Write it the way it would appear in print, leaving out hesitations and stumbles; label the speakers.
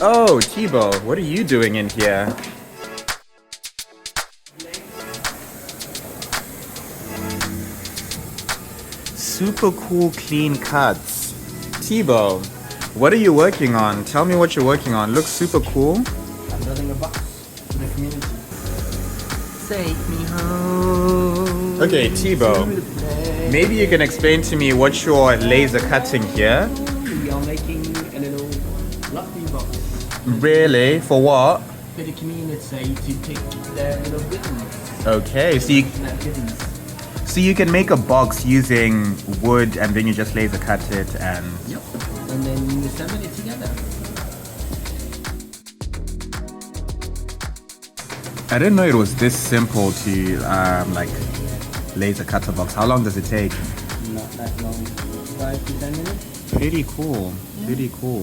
Speaker 1: Oh, Thibault, what are you doing in here? Super cool clean cuts. Thibault, what are you working on? Tell me what you're working on. Looks super cool.
Speaker 2: I'm building a box for the community.
Speaker 1: Take me home. Okay, Thibault, maybe you can explain to me what you're laser cutting here.
Speaker 2: We are making a little lucky box
Speaker 1: Really? For what?
Speaker 2: for the community to pick their little goodies.
Speaker 1: Okay, so you can make a box using wood and then you just laser cut it and...
Speaker 2: Yep. And then you assemble it together.
Speaker 1: I didn't know it was this simple to like laser cut a box. How long does it take?
Speaker 2: Not that long. 5 to 10 minutes.
Speaker 1: Pretty cool. Pretty cool.